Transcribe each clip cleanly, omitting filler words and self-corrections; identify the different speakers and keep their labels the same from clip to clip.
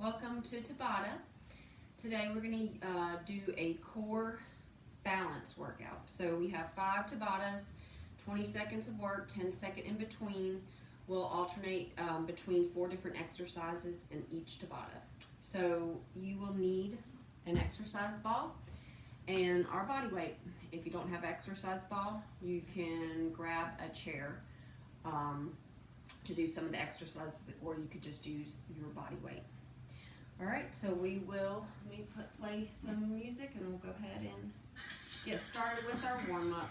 Speaker 1: Welcome to Tabata. Today we're going to do a core balance workout. So we have 5 Tabatas, 20 seconds of work, 10-second in between. We'll alternate between 4 different exercises in each Tabata. So you will need an exercise ball and our body weight. If you don't have exercise ball, you can grab a chair to do some of the exercises, or you could just use your body weight. All right, so let me play some music and we'll go ahead and get started with our warm-up.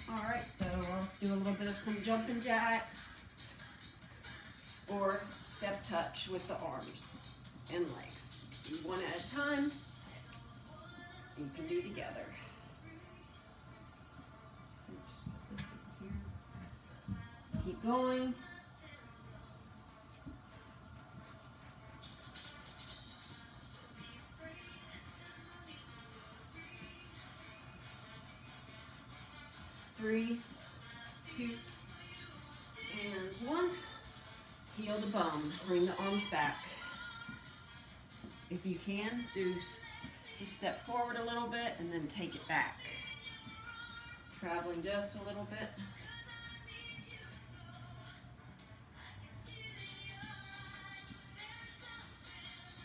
Speaker 1: All right, so let's do a little bit of some jumping jacks or step touch with the arms and legs. Do one at a time. You can do together. Just put this in here. Keep going. Three, 2, and 1. Heel to bum. Bring the arms back. If you can, just step forward a little bit and then take it back. Traveling just a little bit.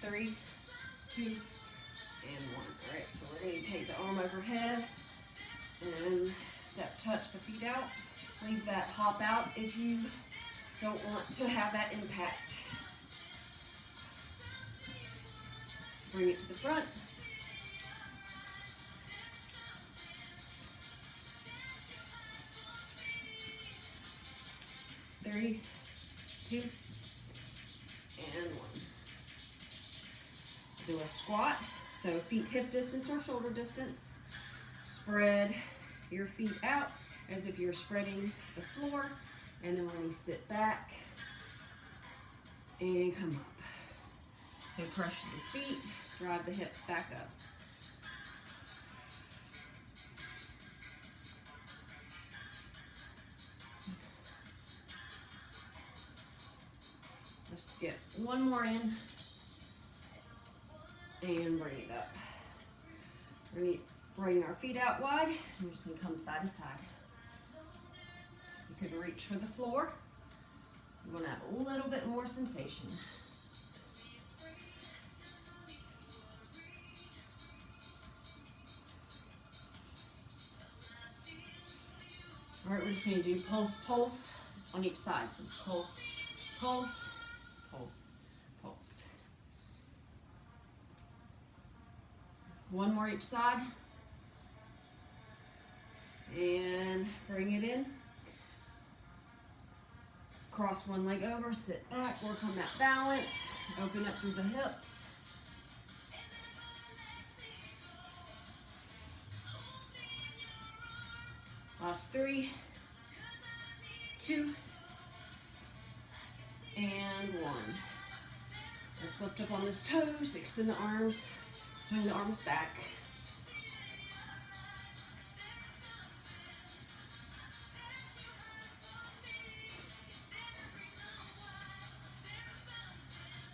Speaker 1: Three, 2, and 1. All right, so we're going to take the arm overhead and step touch the feet out. Leave that hop out if you don't want to have that impact. Bring it to the front. Three, 2, and 1. Do a squat. So feet hip distance or shoulder distance. Spread your feet out as if you're spreading the floor, and then we're going to sit back and come up. So crush the feet, drive the hips back up. Let's get one more in and bring it up. We're going to bring our feet out wide. We're just going to come side to side. You could reach for the floor. You want to have a little bit more sensation. All right, we're just going to do pulse, pulse on each side. So pulse, pulse, pulse, pulse. One more each side. And bring it in. Cross one leg over, sit back, work on that balance. Open up through the hips. Last 3, 2, and 1. Let's lift up on this toes, extend the arms, swing the arms back.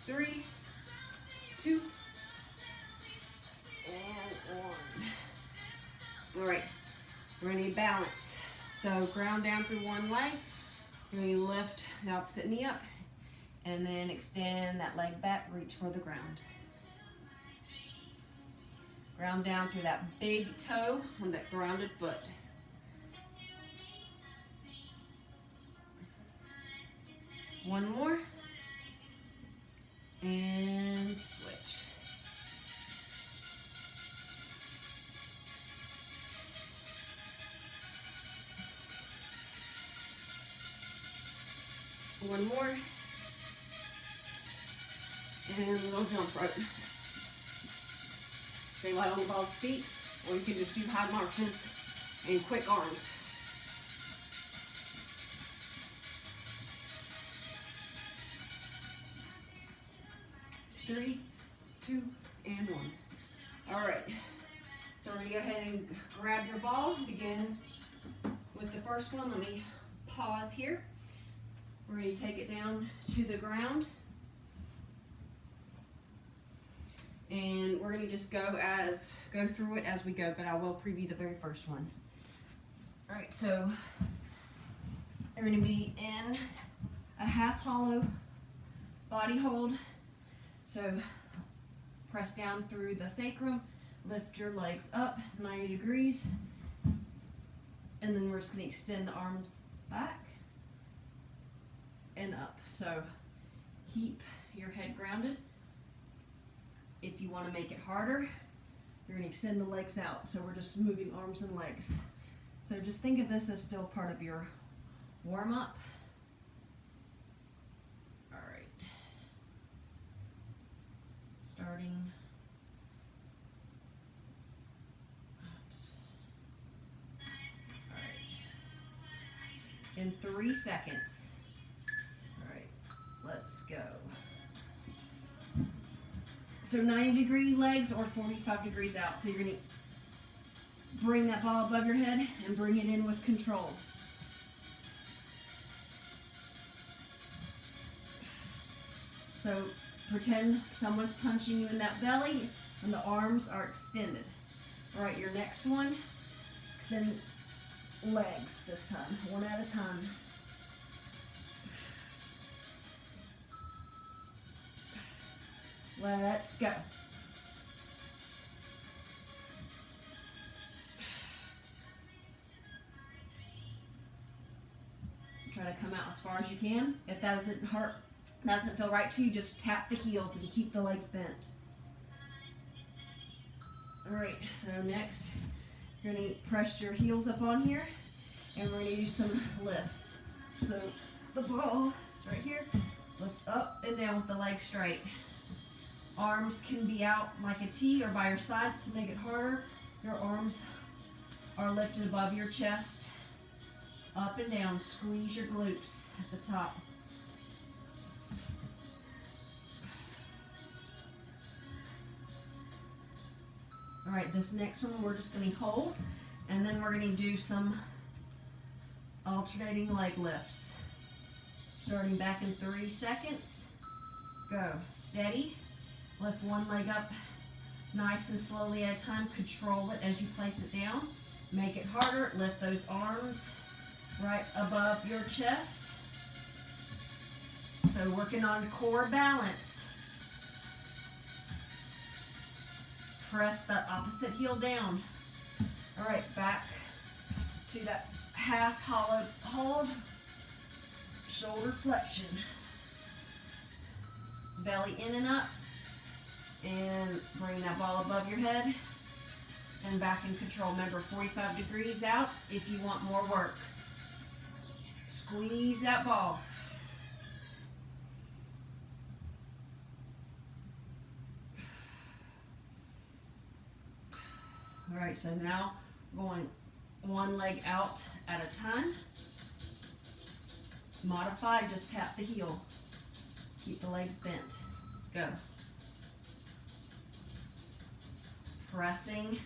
Speaker 1: Three, 2, and 1. All right, we're gonna need balance. So ground down through one leg. You're gonna lift the opposite knee up, and then extend that leg back, reach for the ground. Ground down through that big toe on that grounded foot. One more. And switch. One more. And a little jump rope. Stay light on the ball's feet, or you can just do high marches and quick arms. Three, 2, and 1. All right, so we're gonna go ahead and grab your ball. Begin with the first one. Let me pause here. We're going to take it down to the ground. And we're gonna just go through it as we go, but I will preview the very first one. All right, so you're gonna be in a half hollow body hold. So press down through the sacrum, lift your legs up 90 degrees, and then we're just gonna extend the arms back and up. So keep your head grounded. If you want to make it harder, you're going to extend the legs out. So we're just moving arms and legs. So just think of this as still part of your warm-up. All right. Starting. Oops. All right. In 3 seconds. All right. Let's go. So 90-degree legs or 45 degrees out. So you're going to bring that ball above your head and bring it in with control. So pretend someone's punching you in that belly and the arms are extended. All right, your next one, extending legs this time, one at a time. Let's go. Try to come out as far as you can. If that doesn't feel right to you, just tap the heels and keep the legs bent. All right, so next, you're gonna press your heels up on here, and we're gonna use some lifts. So the ball is right here, lift up and down with the legs straight. Arms can be out like a T or by your sides to make it harder. Your arms are lifted above your chest, up and down. Squeeze your glutes at the top. All right, this next one we're just going to hold, and then we're going to do some alternating leg lifts. Starting back in 3 seconds. Go. Steady. Lift one leg up nice and slowly at a time. Control it as you place it down. Make it harder. Lift those arms right above your chest. So working on core balance. Press that opposite heel down. All right, back to that half hollow hold. Shoulder flexion. Belly in and up. And bring that ball above your head and back in control. Remember, 45 degrees out if you want more work. Squeeze that ball. All right, so now going one leg out at a time. Modify, just tap the heel. Keep the legs bent. Let's go. Pressing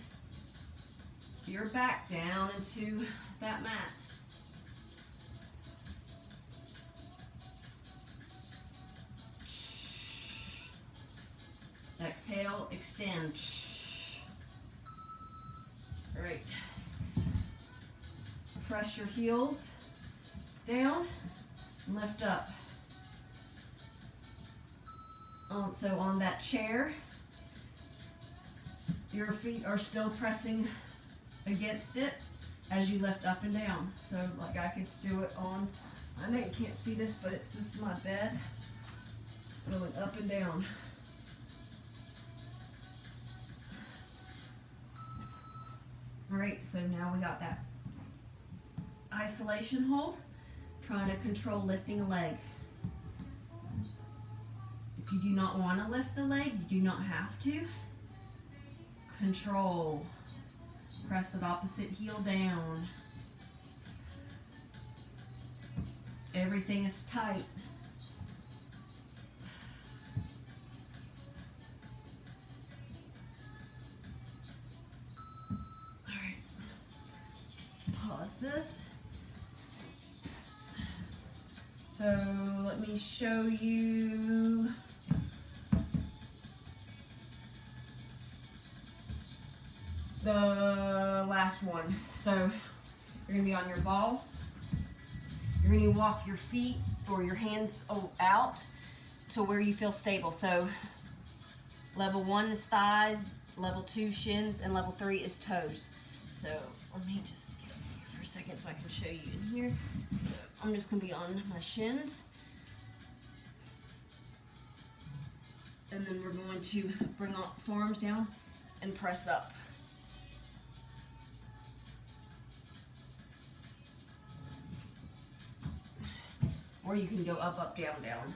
Speaker 1: your back down into that mat. Exhale, extend. All right. Press your heels down, lift up. So on that chair, your feet are still pressing against it as you lift up and down. So like I could do it on, I know you can't see this, but this is my bed. Going up and down. All right, so now we got that isolation hold, trying to control lifting a leg. If you do not want to lift the leg, you do not have to. Control. Press the opposite heel down. Everything is tight. All right. Pause this. So let me show you going. So you're gonna be on your ball. You're gonna walk your feet or your hands out to where you feel stable. So level 1 is thighs, level 2 shins, and level 3 is toes. So let me just get in here for a second so I can show you in here. I'm just gonna be on my shins. And then we're going to bring our forearms down and press up. Or you can go up, up, down, down.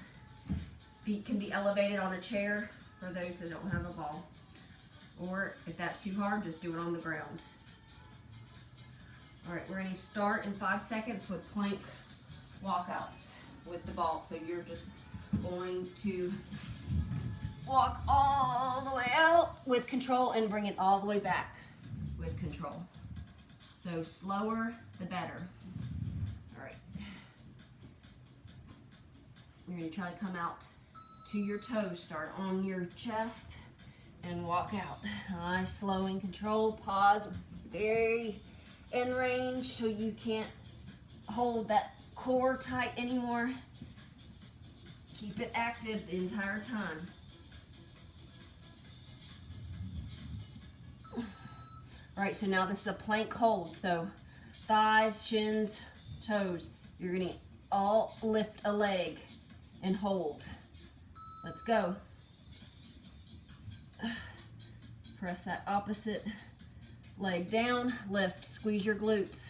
Speaker 1: Feet can be elevated on a chair for those that don't have a ball. Or if that's too hard, just do it on the ground. All right, we're gonna start in 5 seconds with plank walkouts with the ball. So you're just going to walk all the way out with control and bring it all the way back with control. So slower, the better. All right. You're gonna try to come out to your toes. Start on your chest and walk out. Nice, slow and control. Pause, very in range so you can't hold that core tight anymore. Keep it active the entire time. All right, so now this is a plank hold. So thighs, shins, toes. You're gonna all lift a leg and hold. Let's go. Press that opposite leg down, lift, squeeze your glutes.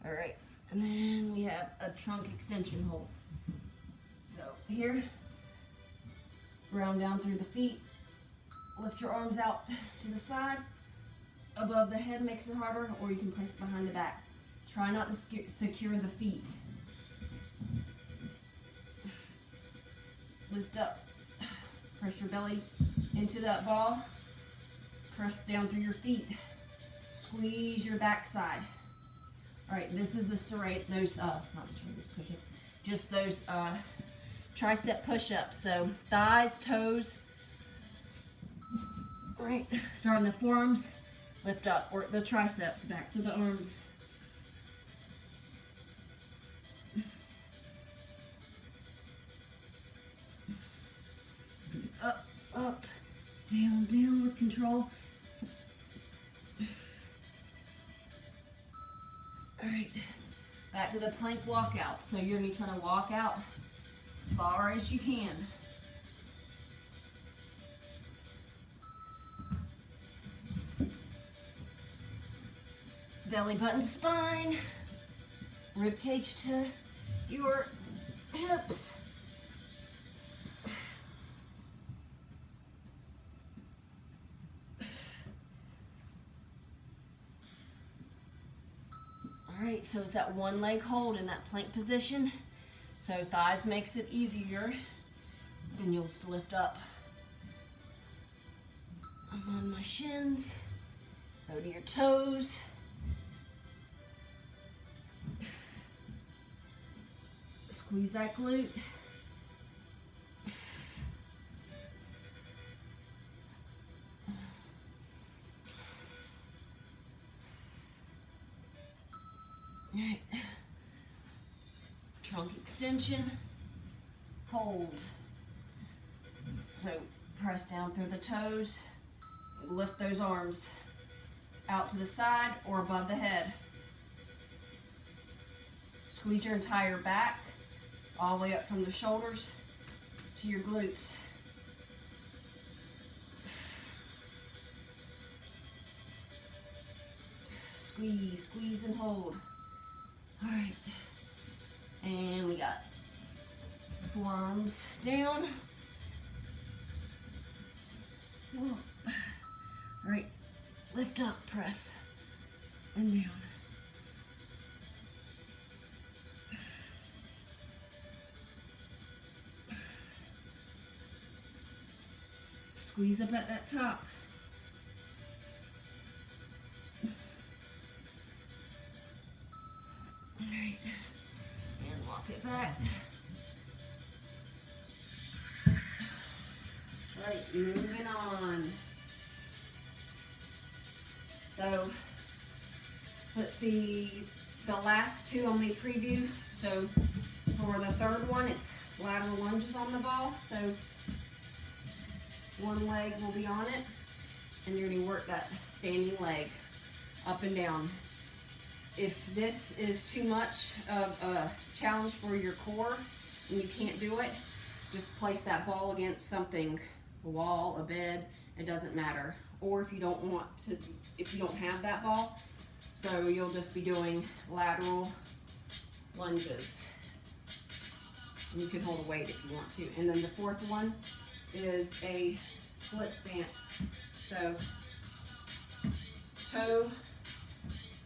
Speaker 1: All right, and then we have a trunk extension hold. So here, round down through the feet, lift your arms out to the side, above the head makes it harder, or you can place it behind the back. Try not to secure the feet. Lift up, press your belly into that ball, press down through your feet, squeeze your backside. All right, this is the serrate, those, not serrate, push it, just those tricep push-ups. So thighs, toes. All right, start on the forearms, lift up, work the triceps, back to the arms. Up, up, down, down with control. All right, back to the plank walkout. So you're gonna try to walk out as far as you can. Belly button to spine, rib cage to your hips. All right, so it's that one leg hold in that plank position. So thighs makes it easier, and you'll lift up. I'm on my shins, go to your toes. Squeeze that glute. All right. Trunk extension, hold. So press down through the toes, lift those arms out to the side or above the head. Squeeze your entire back all the way up from the shoulders to your glutes. Squeeze, squeeze and hold. All right, and we got forearms down. Whoa. All right, lift up, press, and down. Squeeze up at that top. All right. Moving on. So, let's see, the last two on the preview. So, for the third one, it's lateral lunges on the ball. So, one leg will be on it, and you're going to work that standing leg up and down. If this is too much of a challenge for your core and you can't do it, just place that ball against something, a wall, a bed, it doesn't matter. Or if you don't have that ball, so you'll just be doing lateral lunges. And you can hold a weight if you want to. And then the fourth one is a split stance. So toe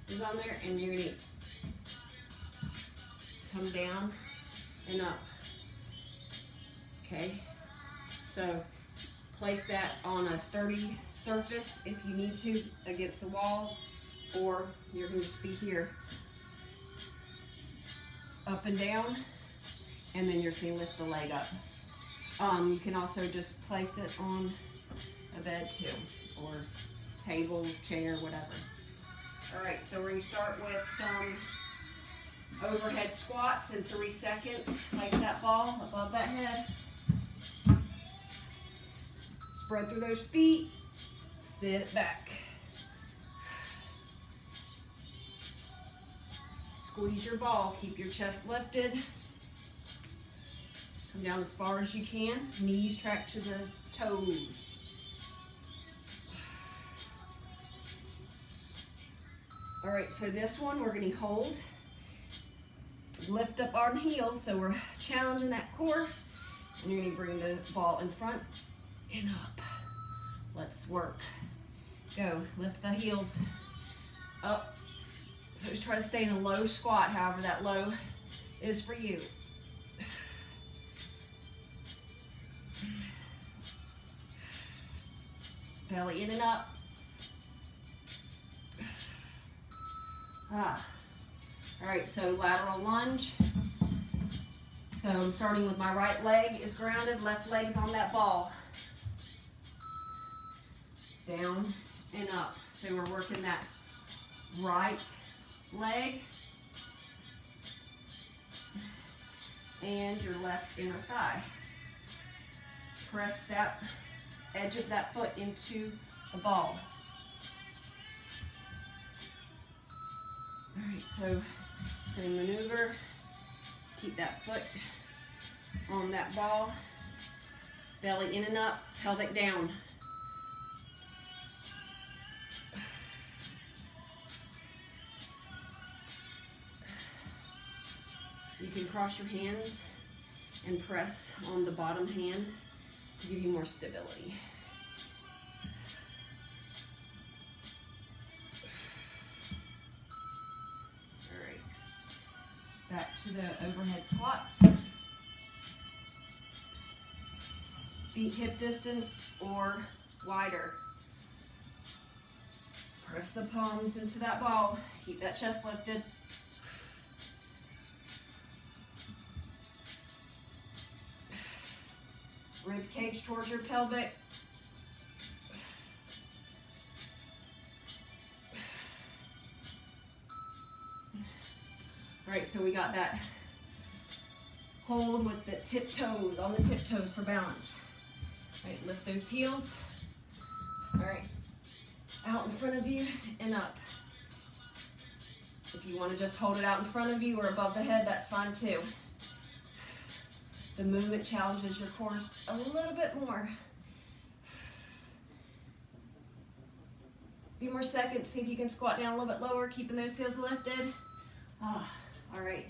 Speaker 1: is on there, and you're going to come down and up. Okay, so place that on a sturdy surface if you need to against the wall, or you're going to just be here up and down, and then you're going to lift the leg up. You can also just place it on a bed too, or table, chair, whatever. All right, so we're going to start with some overhead squats in 3 seconds. Place that ball above that head. Spread through those feet. Sit it back. Squeeze your ball. Keep your chest lifted. Come down as far as you can. Knees track to the toes. All right, so this one we're going to hold. Lift up our heels, so we're challenging that core. And you're going to bring the ball in front and up. Let's work. Go. Lift the heels up. So just try to stay in a low squat, however that low is for you. Belly in and up. All right, so lateral lunge. So I'm starting with my right leg is grounded, left leg is on that ball. Down and up. So we're working that right leg and your left inner thigh. Press that edge of that foot into the ball. All right, so just going to maneuver, keep that foot on that ball, belly in and up, pelvic down. You can cross your hands and press on the bottom hand to give you more stability. Back to the overhead squats. Feet hip distance or wider. Press the palms into that ball. Keep that chest lifted. Rib cage towards your pelvic. All right, so we got that hold with the tiptoes, on the tiptoes for balance. All right, lift those heels. All right, out in front of you and up. If you want to just hold it out in front of you or above the head, that's fine too. The movement challenges your core a little bit more. A few more seconds, see if you can squat down a little bit lower, keeping those heels lifted. All right.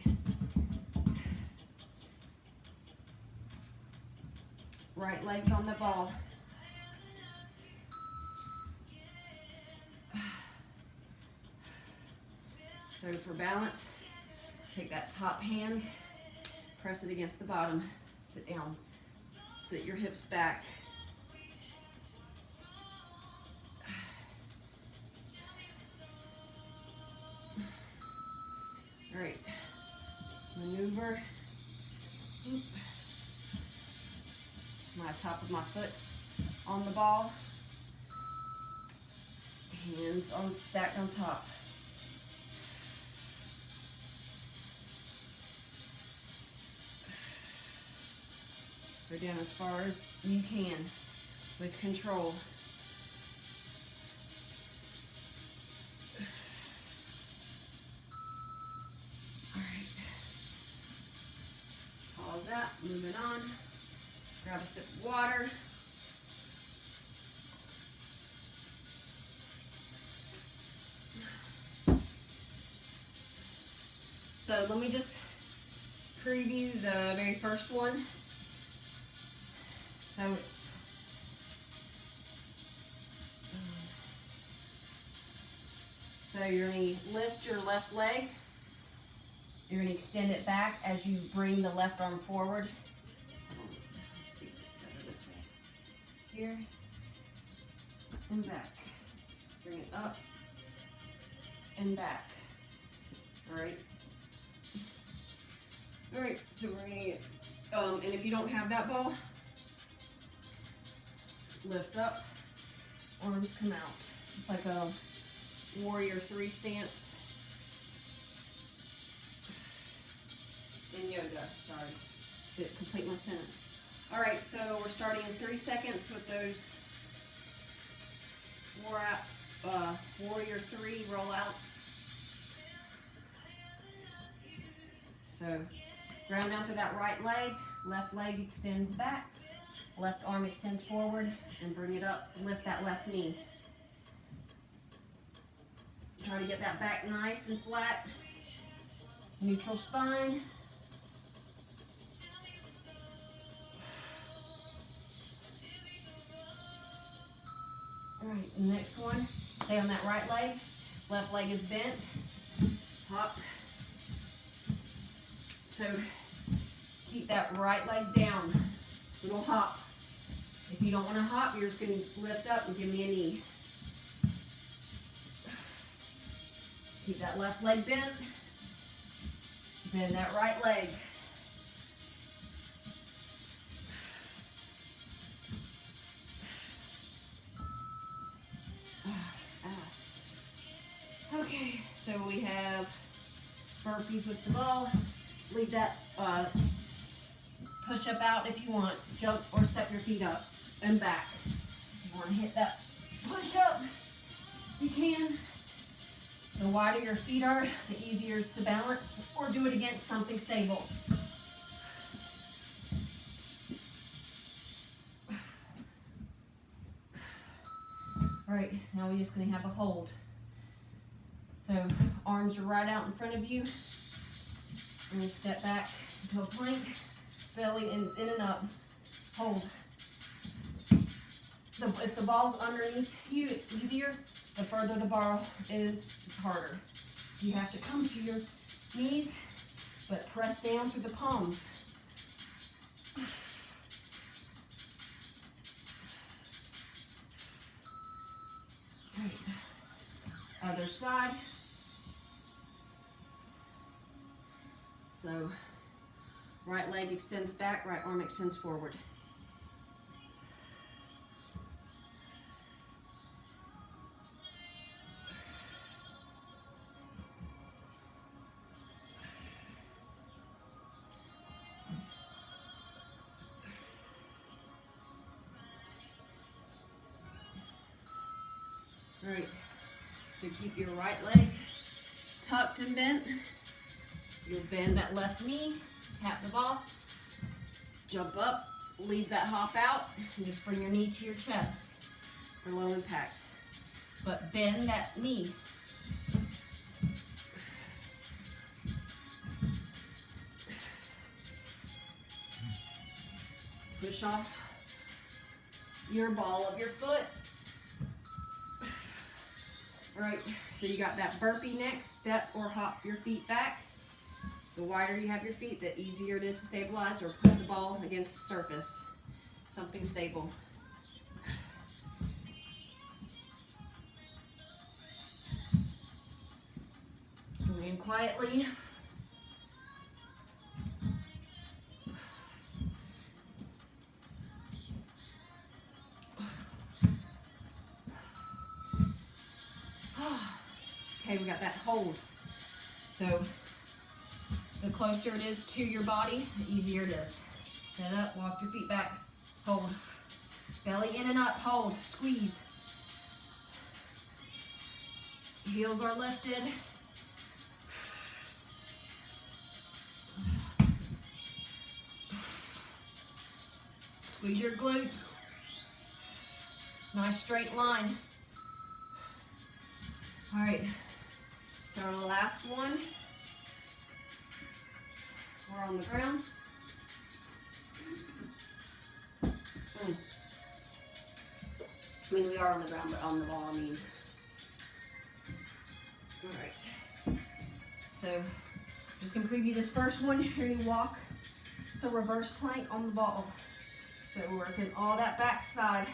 Speaker 1: Right leg's on the ball. So for balance, take that top hand, press it against the bottom, sit down, sit your hips back. All right, maneuver. My top of my foot's on the ball. Hands on stacked on top. Go down as far as you can with control. All right. Pause that, moving on. Grab a sip of water. So let me just preview the very first one. So you're going to lift your left leg. You're going to extend it back as you bring the left arm forward. Let's see if it's better this way. Here and back. Bring it up and back. All right. All right. So we're going to get, and if you don't have that ball, lift up, arms come out. It's like a warrior 3 stance. In yoga, sorry, to complete my sentence. All right, so we're starting in 3 seconds with those warrior 3 rollouts. So ground down through that right leg, left leg extends back, left arm extends forward, and bring it up, lift that left knee. Try to get that back nice and flat, neutral spine. All right, next one, stay on that right leg, left leg is bent, hop. So keep that right leg down, little hop. If you don't want to hop, you're just going to lift up and give me a knee. Keep that left leg bent, bend that right leg. Okay, so we have burpees with the ball. Leave that push up out if you want. Jump or step your feet up and back. If you want to hit that push up, you can. The wider your feet are, the easier it's to balance, or do it against something stable. All right, now we're just going to have a hold. So arms are right out in front of you. We're going to step back into a plank. Belly is in and up. Hold. If the ball's underneath you, it's easier. The further the ball is, it's harder. You have to come to your knees, but press down through the palms. Right. Other side. So, right leg extends back, right arm extends forward. All right, so keep your right leg tucked and bent. You'll bend that left knee, tap the ball, jump up, leave that hop out, and just bring your knee to your chest for low impact. But bend that knee. Push off your ball of your foot. All right, so you got that burpee next, step or hop your feet back. The wider you have your feet, the easier it is to stabilize or put the ball against the surface. Something stable. Go in quietly. Okay, we got that hold. So the closer it is to your body, the easier it is. Set up, walk your feet back, hold. Belly in and up, hold, squeeze. Heels are lifted. Squeeze your glutes. Nice straight line. All right, so our last one. We're on the ground. I mean, we are on the ground, but on the ball, I mean. All right. So, just gonna preview this first one. Here you walk. It's a reverse plank on the ball. So we're working all that backside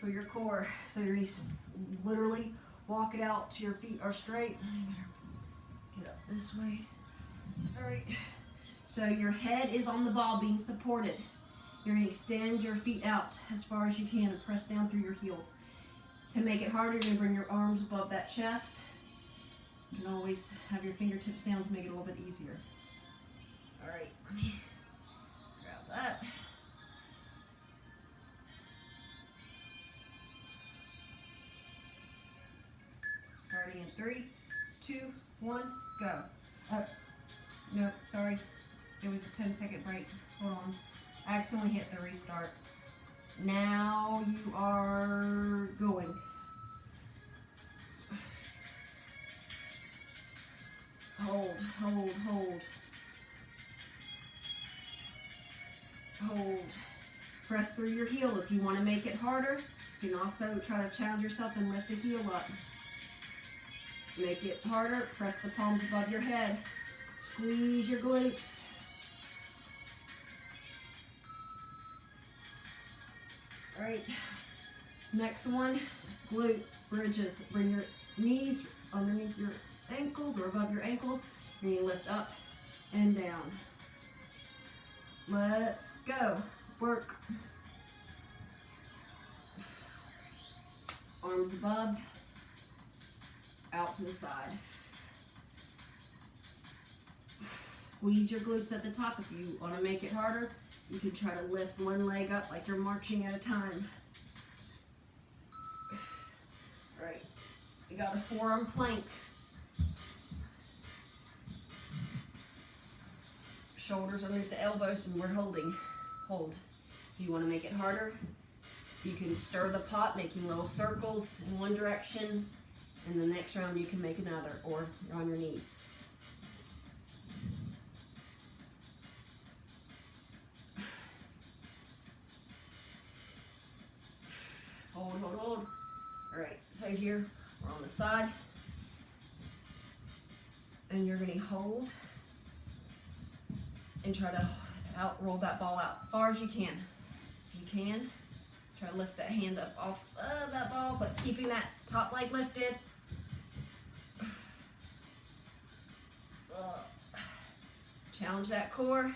Speaker 1: for your core. So you're literally walk it out till your feet are straight. Get up this way. All right. So your head is on the ball being supported. You're gonna extend your feet out as far as you can and press down through your heels. To make it harder, you're gonna bring your arms above that chest. You can always have your fingertips down to make it a little bit easier. All right, let me grab that. Starting in 3, 2, 1, go. Up. Nope, sorry. It was a 10-second break. Hold on. I accidentally hit the restart. Now you are going. Hold, hold, hold. Hold. Press through your heel. If you want to make it harder, you can also try to challenge yourself and lift the heel up. Make it harder. Press the palms above your head. Squeeze your glutes. All right. Next one, glute bridges. Bring your knees underneath your ankles or above your ankles. You're going to lift up and down. Let's go. Work. Arms above. Out to the side. Squeeze your glutes at the top. If you want to make it harder, you can try to lift one leg up like you're marching at a time. All right, you got a forearm plank. Shoulders underneath the elbows, and we're holding. Hold. If you want to make it harder, you can stir the pot, making little circles in one direction, and the next round you can make another, or you're on your knees. Hold, hold, hold. All right, so here we're on the side, and you're going to hold and try to roll that ball out as far as you can. If you can, try to lift that hand up off that ball, but keeping that top leg lifted. Challenge that core.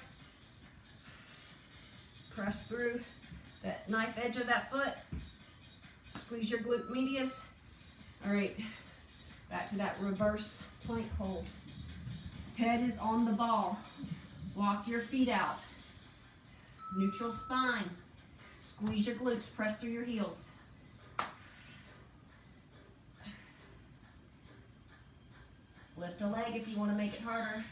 Speaker 1: Press through that knife edge of that foot. Squeeze your glute medius. All right, back to that reverse plank hold. Head is on the ball. Walk your feet out. Neutral spine. Squeeze your glutes, press through your heels. Lift a leg if you want to make it harder.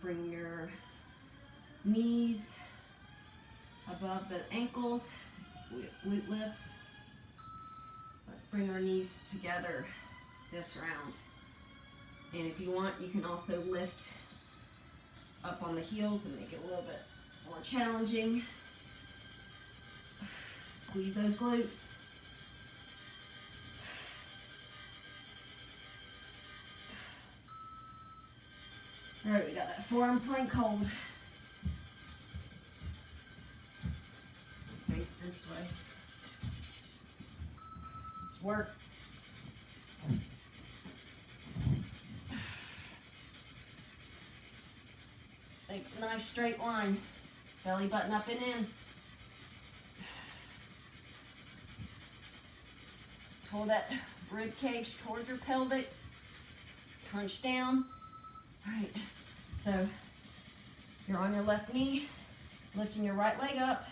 Speaker 1: Bring your knees above the ankles, glute lifts. Let's bring our knees together this round. And if you want, you can also lift up on the heels and make it a little bit more challenging. Squeeze those glutes. All right, we got that forearm plank hold. Face this way. Let's work. nice straight line. Belly button up and in. Pull that rib cage towards your pelvic. Crunch down. All right, so you're on your left knee, lifting your right leg up.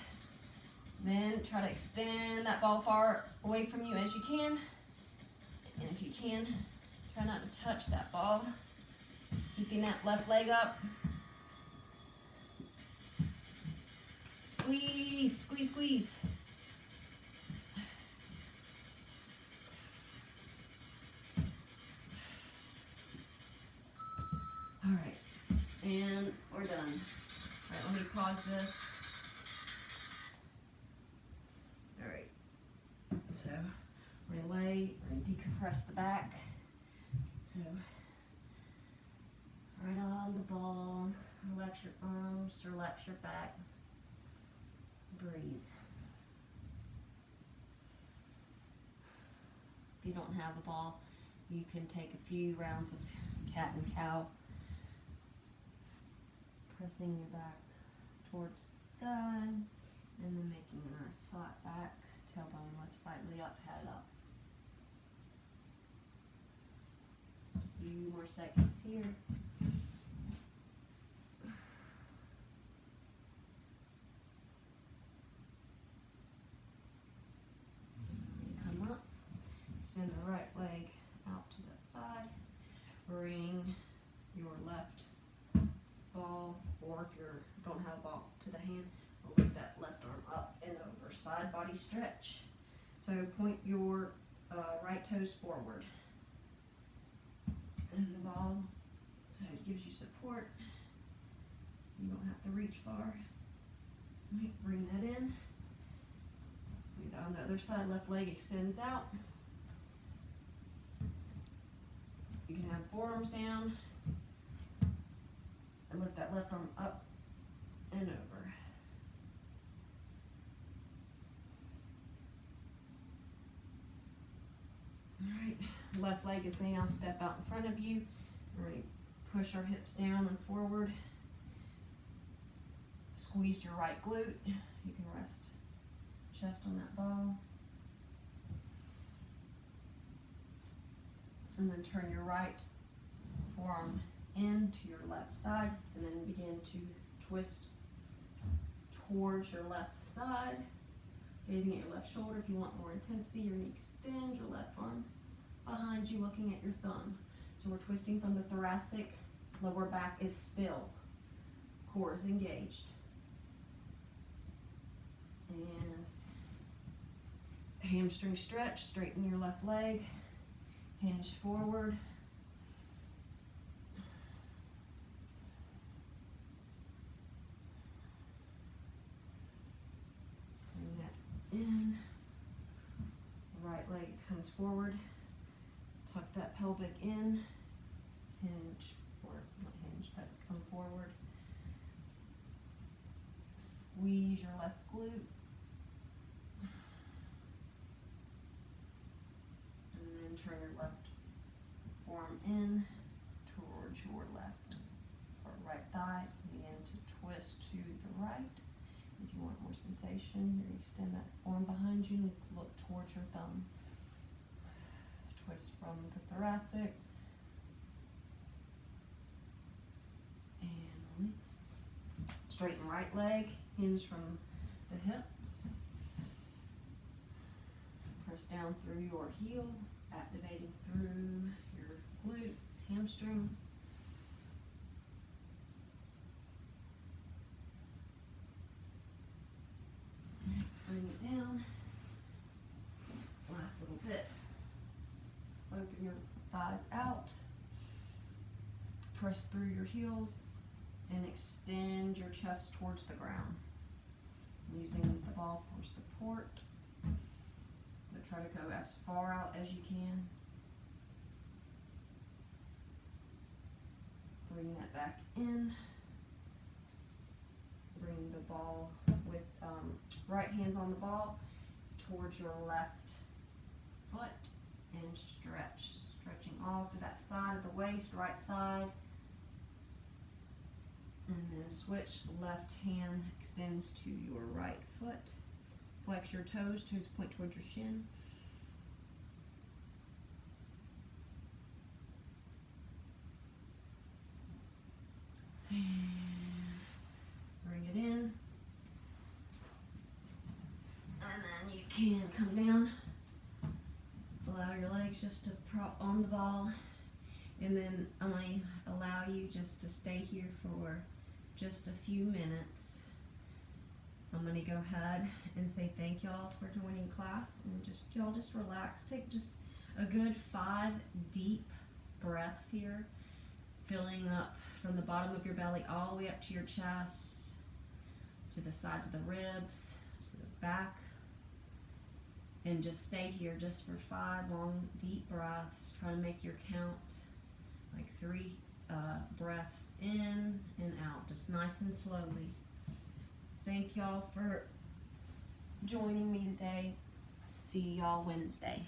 Speaker 1: Then try to extend that ball far away from you as you can. And if you can, try not to touch that ball. Keeping that left leg up. Squeeze, squeeze, squeeze. All right, and we're done. All right, let me pause this. All right, so we're gonna lay, we're gonna decompress the back. So, right on the ball, relax your arms, relax your back. Breathe. If you don't have a ball, you can take a few rounds of cat and cow. Pressing your back towards the sky, and then making a nice flat back, tailbone lift slightly up, head up. A few more seconds here. Come up, extend the right leg out to that side, bring your left ball, or if you don't have a ball to the hand, lift that left arm up and over, side body stretch. So point your right toes forward, and the ball, so it gives you support. You don't have to reach far. Right, bring that in. On the other side, left leg extends out. You can have forearms down and lift that left arm up and over. All right, left leg is now step out in front of you. We're going to push our hips down and forward. Squeeze your right glute. You can rest chest on that ball. And then turn your right forearm in to your left side, and then begin to twist towards your left side, gazing at your left shoulder. If you want more intensity, you're going to extend your left arm behind you, looking at your thumb. So we're twisting from the thoracic, lower back is still, core is engaged. And hamstring stretch, straighten your left leg, hinge forward. Bring that in. Right leg comes forward. Tuck that pelvic in. Hinge, or not hinge, but come forward. Squeeze your left glute. And then turn your left forearm in towards your left or right thigh. Begin to twist to the right. If you want more sensation, you extend that arm behind you and look towards your thumb. Twist from the thoracic. And release. Straighten right leg, hinge from the hips. Press down through your heel, activating through your glute, hamstrings. Bring it down. Last little bit. Open your thighs out. Press through your heels and extend your chest towards the ground. Using the ball for support. But try to go as far out as you can. Bring that back in. Bring the ball with right hands on the ball towards your left foot and stretch. Stretching all to that side of the waist, right side. And then switch, left hand extends to your right foot. Flex your toes point towards your shin. And bring it in. And then you can come down. Allow your legs just to prop on the ball. And then I'm going to allow you just to stay here for just a few minutes. I'm going to go ahead and say thank y'all for joining class, and y'all just relax. Take just a good 5 deep breaths here, filling up from the bottom of your belly all the way up to your chest, to the sides of the ribs, to the back. And just stay here just for 5 long deep breaths. Try to make your count like 3 breaths in and out, just nice and slowly. Thank y'all for joining me today. See y'all Wednesday.